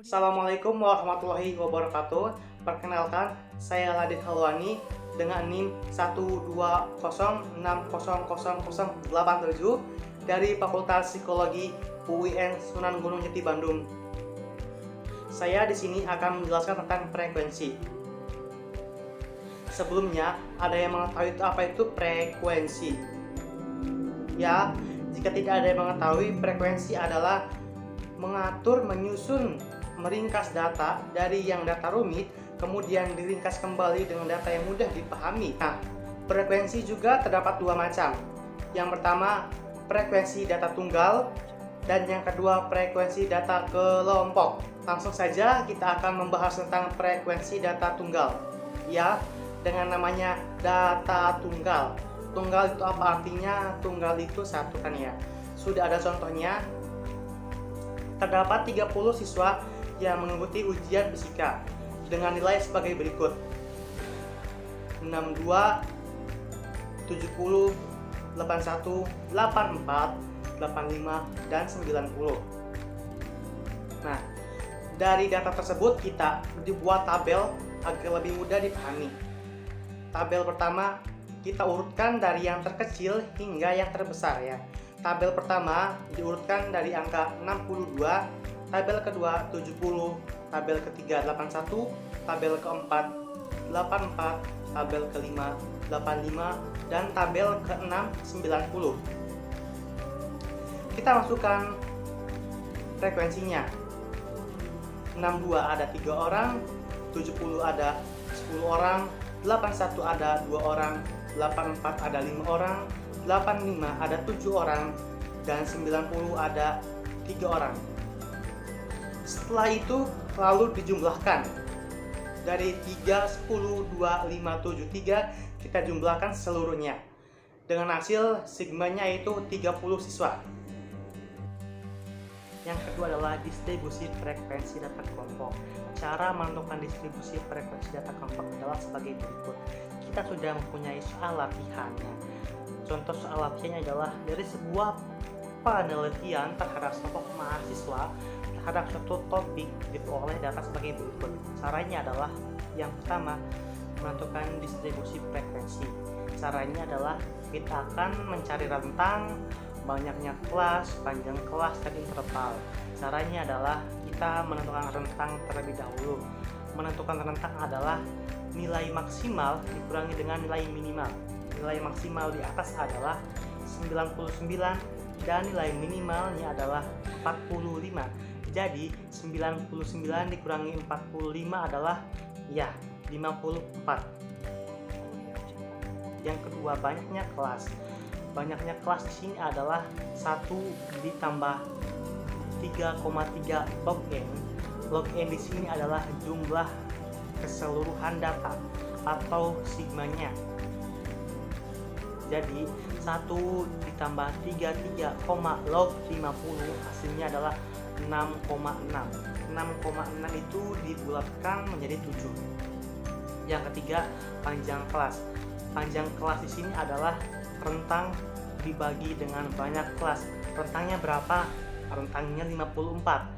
Assalamualaikum warahmatullahi wabarakatuh. Perkenalkan, saya Ladin Halwani dengan NIM 120600087 dari Fakultas Psikologi UIN Sunan Gunung Jati Bandung. Saya di sini akan menjelaskan tentang frekuensi. Sebelumnya, ada yang mengetahui apa itu frekuensi? Ya, jika tidak ada yang mengetahui, frekuensi adalah mengatur, menyusun, meringkas data dari yang data rumit, kemudian diringkas kembali dengan data yang mudah dipahami. Nah, frekuensi juga terdapat dua macam. Yang pertama, frekuensi data tunggal, dan yang kedua, frekuensi data kelompok. Langsung saja kita akan membahas tentang frekuensi data tunggal. Ya, dengan namanya data tunggal. Tunggal itu apa artinya? Tunggal itu satu kan ya. Sudah ada contohnya. Terdapat 30 siswa yang mengikuti ujian fisika dengan nilai sebagai berikut: 62, 70, 81, 84, 85, dan 90. Nah, dari data tersebut kita dibuat tabel agar lebih mudah dipahami. Tabel pertama kita urutkan dari yang terkecil hingga yang terbesar ya. Tabel pertama diurutkan dari angka 62, tabel kedua 70, tabel ketiga 81, tabel keempat 84, tabel kelima 85, dan tabel keenam 90. Kita masukkan frekuensinya. 62 ada 3 orang, 70 ada 10 orang, 81 ada 2 orang, 84 ada 5 orang, 85 ada 7 orang, dan 90 ada 3 orang. Setelah itu lalu dijumlahkan. Dari 3, 10, 2, 5, 7, 3 kita jumlahkan seluruhnya. Dengan hasil sigmanya itu 30 siswa. Yang kedua adalah distribusi frekuensi data kelompok. Cara menentukan distribusi frekuensi data kelompok adalah sebagai berikut. Kita sudah mempunyai soal latihannya. Contoh soal latihannya adalah dari sebuah penelitian terhadap kelompok mahasiswa terhadap suatu topik diperoleh data sebagai berikut. Caranya adalah yang pertama, menentukan distribusi frekuensi. Caranya adalah kita akan mencari rentang, banyaknya kelas, panjang kelas, dan interval. Caranya adalah kita menentukan rentang terlebih dahulu. Menentukan rentang adalah nilai maksimal dikurangi dengan nilai minimal. Nilai maksimal di atas adalah 99 dan nilai minimalnya adalah 45. Jadi 99 dikurangi 45 adalah ya 54. Yang kedua, banyaknya kelas. Banyaknya kelas di sini adalah 1 ditambah 3,3 log n. Log n di sini adalah jumlah keseluruhan data atau sigmanya. Jadi 1 ditambah 33, log 50 hasilnya adalah 6,6. 6,6 itu dibulatkan menjadi 7. Yang ketiga, panjang kelas. Panjang kelas di sini adalah rentang dibagi dengan banyak kelas. Rentangnya berapa? Rentangnya 54.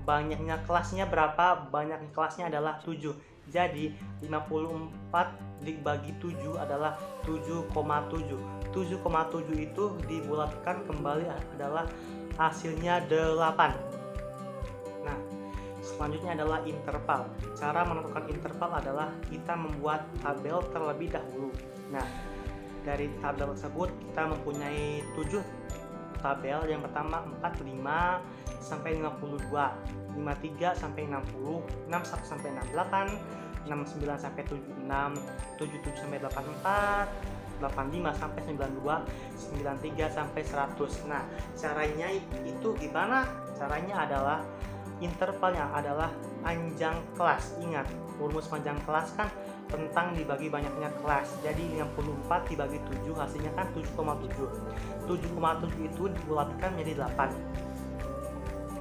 Banyaknya kelasnya berapa? Banyaknya kelasnya adalah 7. Jadi 54 dibagi 7 adalah 7,7. 7,7 itu dibulatkan kembali adalah hasilnya 8. Nah, selanjutnya adalah interval. Cara menentukan interval adalah kita membuat tabel terlebih dahulu. Nah, dari tabel tersebut kita mempunyai 7 tabel. Yang pertama 45 sampai 52, 53 sampai 60, 61 sampai 68, 69 sampai 76, 77 sampai 84, 85 sampai 92, 93 sampai 100. Nah, caranya itu gimana? Caranya adalah intervalnya adalah panjang kelas. Ingat, rumus panjang kelas kan rentang dibagi banyaknya kelas. Jadi 54 dibagi 7 hasilnya kan 7,7. 7,7 itu dibulatkan menjadi 8.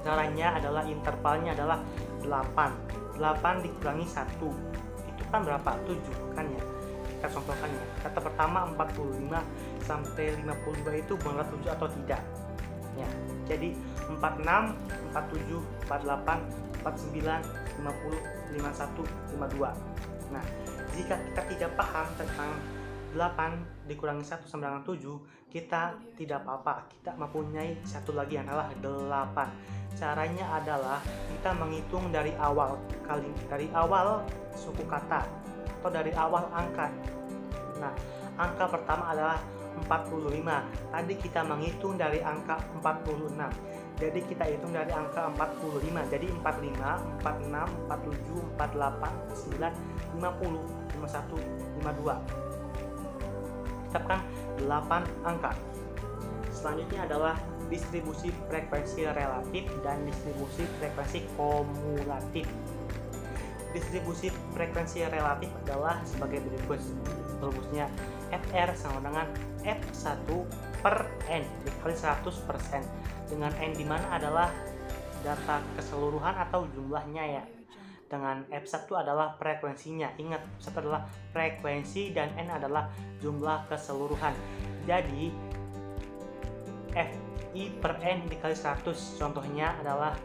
Caranya adalah intervalnya adalah 8. 8 dikurangi 1. Itu kan berapa? 7 kan ya. Kita contohkan ya. Kata pertama 45 sampai 52 itu benar 7 atau tidak. Ya. Jadi 46, 47, 48, 49, 50, 51, 52. Nah, jika kita tidak paham tentang 8 dikurangi 1 sama dengan 7, kita tidak apa-apa, kita mempunyai satu lagi yang adalah 8. Caranya adalah kita menghitung dari awal suku kata atau dari awal angka. Nah, angka pertama adalah 45. Tadi kita menghitung dari angka 46. Jadi kita hitung dari angka 45. Jadi 45, 46, 47, 48, 49, 50, 51, 52. Tetapkan 8 angka. Selanjutnya adalah distribusi frekuensi relatif dan distribusi frekuensi kumulatif. Distribusi frekuensi relatif adalah sebagai berikut. Rumusnya Fr sama dengan F1 per N dikali 100%, dengan N dimana adalah data keseluruhan atau jumlahnya ya, dengan F1 adalah frekuensinya. Ingat, F1 adalah frekuensi dan N adalah jumlah keseluruhan. Jadi Fi per N dikali 100, contohnya adalah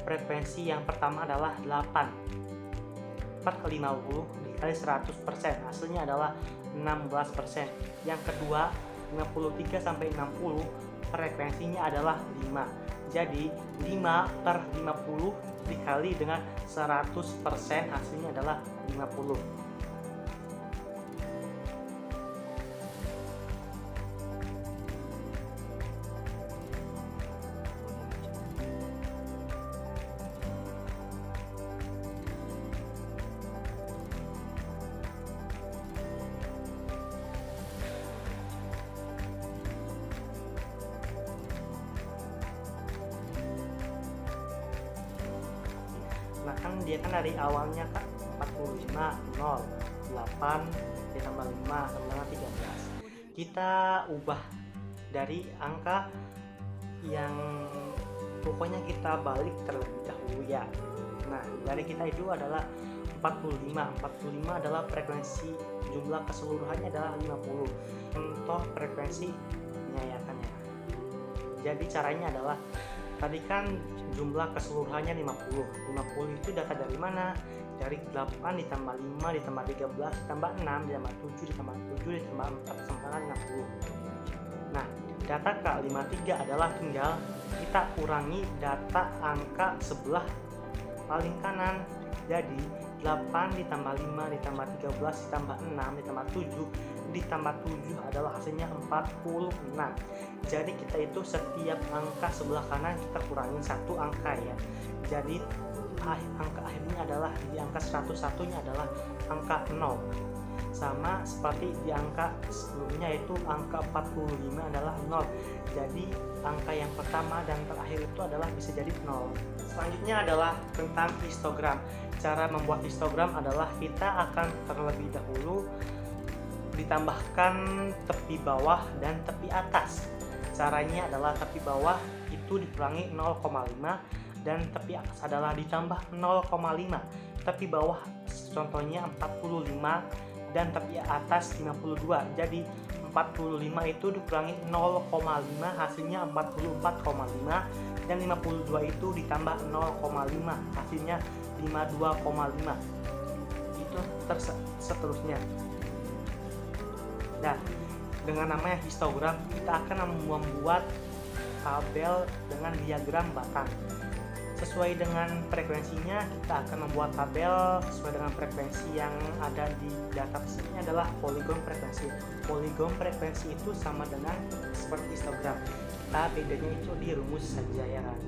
frekuensi yang pertama adalah 8 per 50 dikali 100%, hasilnya adalah 16%. Yang kedua 53 sampai 60, frekuensinya adalah 5. Jadi 5 per 50 dikali dengan 100%, hasilnya adalah 50. Nah kan dia kan dari awalnya kan 45, 0, 8 ditambah 5 sama dengan 13. Kita ubah dari angka yang pokoknya kita balik terlebih dahulu ya. Nah dari kita itu adalah 45 adalah frekuensi, jumlah keseluruhannya adalah 50. Contoh frekuensinya ya kan ya. Jadi caranya adalah tadi kan jumlah keseluruhannya 50 itu data dari mana? Dari 8 ditambah 5 ditambah 13 ditambah 6 ditambah 7 ditambah 7 ditambah 4 sama dengan 60. Nah data K53 adalah tinggal kita kurangi data angka sebelah paling kanan. Jadi 8 ditambah 5 ditambah 13 ditambah 6 ditambah 7 ditambah 7 adalah hasilnya 46. Jadi kita itu setiap angka sebelah kanan kita kurangin satu angka ya. Jadi angka akhirnya adalah di angka 101 nya adalah angka 0. Sama seperti di angka sebelumnya yaitu angka 45 adalah 0. Jadi angka yang pertama dan terakhir itu adalah bisa jadi 0. Selanjutnya adalah tentang histogram. Cara membuat histogram adalah kita akan terlebih dahulu ditambahkan tepi bawah dan tepi atas. Caranya adalah tepi bawah itu dikurangi 0,5 dan tepi atas adalah ditambah 0,5. Tepi bawah contohnya 45 dan tepi atas 52. Jadi 45 itu dikurangi 0,5 hasilnya 44,5 dan 52 itu ditambah 0,5 hasilnya 52,5. Itu seterusnya. Nah, dengan namanya histogram kita akan membuat tabel dengan diagram batang. Sesuai dengan frekuensinya kita akan membuat tabel sesuai dengan frekuensi yang ada di data ini adalah poligon frekuensi. Poligon frekuensi itu sama dengan seperti histogram. Kita bedanya itu di rumus saja ya kan.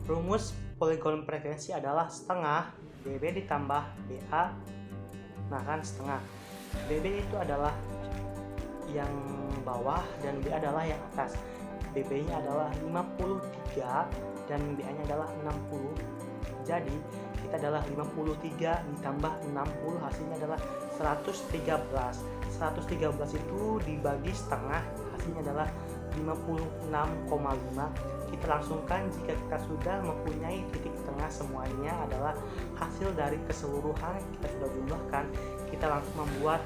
Rumus poligon frekuensi adalah setengah BB ditambah BA. Nah kan setengah. BB itu adalah yang bawah dan BA adalah yang atas. BB nya adalah 53 dan BA nya adalah 60. Jadi kita adalah 53 ditambah 60 hasilnya adalah 113. 113 itu dibagi setengah hasilnya adalah 56,5. Kita langsungkan jika kita sudah mempunyai titik tengah semuanya adalah hasil dari keseluruhan kita sudah jumlahkan, kita langsung membuat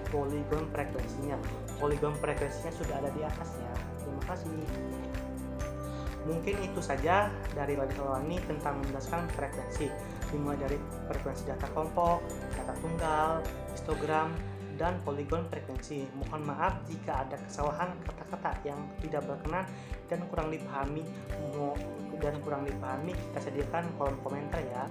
poligon frekuensinya. Poligon frekuensinya sudah ada di atasnya. Terima kasih. Mungkin itu saja dari Raditya Lawani tentang menjelaskan frekuensi, dimulai dari frekuensi data kelompok, data tunggal, histogram, dan poligon frekuensi. Mohon maaf jika ada kesalahan kata-kata yang tidak berkenan dan kurang dipahami, kita sediakan kolom komentar ya.